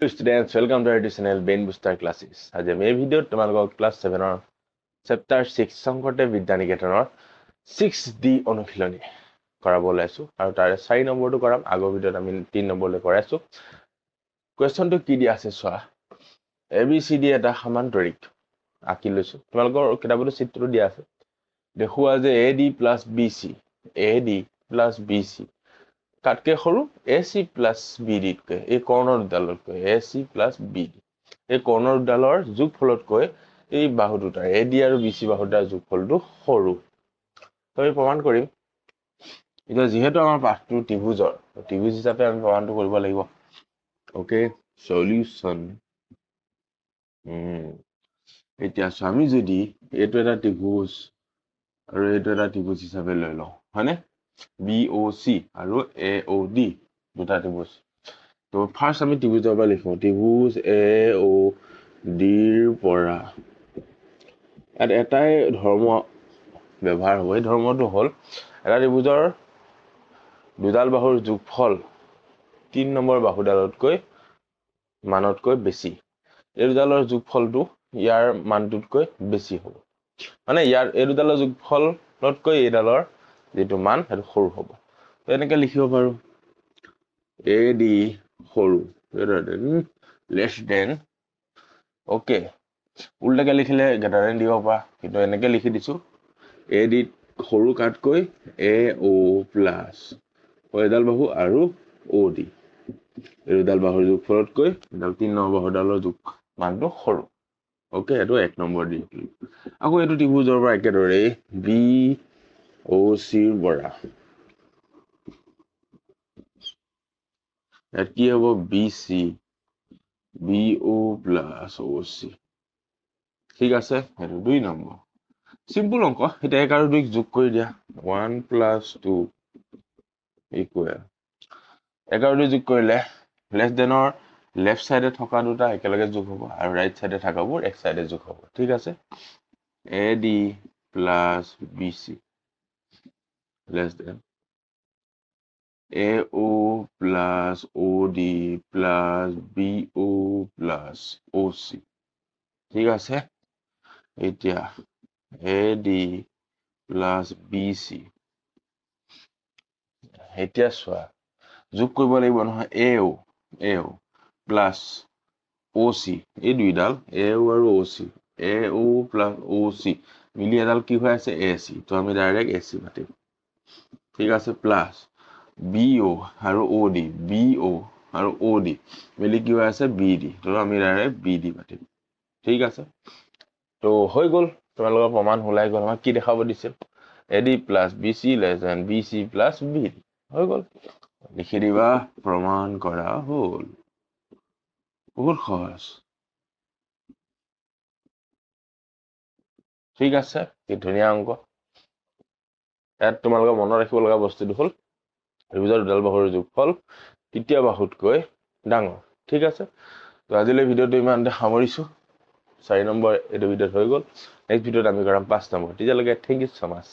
Students, welcome to our channel Brain Booster Classes. আজি আমি এই ভিডিঅ'ত তোমালোকক ক্লাছ 7 ৰ চেপ্টাৰ 6 শংকৰদেৱ বিদ্যানিকেতনৰ 6D অনুশীলনী কৰাব ওলাইছো আৰু তাৰে 4 নম্বৰটো কৰাম আগৰ ভিডিঅ'ত আমি 3 নম্বৰলৈ কৰাইছো কোৱেশ্চনটো কি দিয়া আছে চোৱা ABCD এটা সমান্তৰিক আঁকি লৈছো তোমালোকৰ কিতাপত চিত্ৰটো দিয়া আছে দেখুৱা যে AD plus BC কাটকে সৰু AC plus BD কৈ এই কৰ্ণৰ দুডালত কৈ AC plus BD এই কৰ্ণৰ দুডালৰ যোগফলতকৈ এই বাহু দুটাৰ AD আৰু BC বাহু দুটাৰ যোগফলটো সৰু তই প্ৰমাণ কৰিম এটা যেহেতু আমাৰ পাঠটো ত্ৰিভুজ হিচাপে আমি প্ৰমাণটো কৰিব লাগিব ওকে সলিউশন এতিয়া আমি যদি এটো এটা ত্ৰিভুজ আৰু এটো এটা ত্ৰিভুজ হিচাপে লৈ লওঁ হয়নে BOC আৰু AOD দুটা ত্ৰিভুজ তো ফাৰ্স্ট আমি ত্ৰিভুজৰ পৰা লিখো ত্ৰিভুজ AOD ৰ পৰা এটাই ধৰ্ম ব্যৱহাৰ হ'ব এই ধৰ্মটো হ'ল এটা ত্ৰিভুজৰ দুডাল বাহুৰ যোগফল 3 নম্বৰ বাহুডালতকৈ মানতকৈ বেছি এই দুডালৰ যোগফলটো ইয়াৰ মানটোতকৈ বেছি হ'ব মানে ইয়াৰ এই দুডালৰ যোগফলতকৈ এই ডালৰ যেটো মান হেতু সৰু হ'ব তো এনেকৈ লিখিব পাৰো AD সৰু less than ওকে উল্টাকে লিখিলে greater than দিব পা কিন্তু এনেকৈ লিখি দিছো AD সৰু কাটকৈ AO plus এডাল বাহু আৰু OD এই দুডাল বাহুৰ যোগফলতকৈ এডাল 3 নম্বৰ বাহুডালৰ যোগ মানটো সৰু ওকে এটো 1 নম্বৰ দি আকৌ এটো ত্ৰিভুজৰ পৰা একেদৰে BOC ৰ পৰা এত কি হ'ব BC BO plus OC ঠিক আছে এটো 2 নম্বৰ সিম্পল অংক এটা 1 আৰু 2 যোগ কৰি দিয়া 1 plus 2 equal 1 আৰু 2 যোগ কৰিলে লেস দেনৰ লেফট সাইডে থকা দুটা একেলগে যোগ হ'ব আৰু ৰাইট সাইডে থাকাবোৰ এক সাইডে যোগ হ'ব ঠিক আছে AD plus BC less than AO plus OD plus BO plus OC ঠিক আছে এতিয়া AD plus BC এতিয়া চোৱা যোগ কৰিব লাগিব নহয় AO plus OC এই দুইডাল AO আৰু OC AO plus OC মিলি এডাল কি হৈ আছে AC তো আমি ডাইৰেক্ট AC মাতিম ঠিক আছে প্লাস BO আৰু OD BO আৰু OD মিলি কি হৈ আছে BD তো আমি ডাইৰেক্ট BD মাতিম ঠিক আছে তো হৈ গল তোমালোকৰ প্ৰমাণ হলাই গল আমাক কি দেখাব দিছিল AD plus BC less than BC plus BD হৈ গল লিখি দিবা প্ৰমাণ কৰা হল বহুত সহজ ঠিক আছে কি ধুনীয়া অংক ইয়াত তোমালোকে মনত ৰাখিব লগা বস্তুটো হ'ল ত্ৰিভুজৰ দুডাল বাহুৰ যোগফল তৃতীয় বাহুতকৈ ডাঙৰ ঠিক আছে তো আজিলৈ ভিডিওটো ইমানতে সামৰিছো 4 নম্বৰ এই ভিডিওত হৈ গল নেক্সট ভিডিওত আমি কৰাম 5 নম্বৰ তেতিয়ালৈকে থ্যাংক ইউ সো মাচ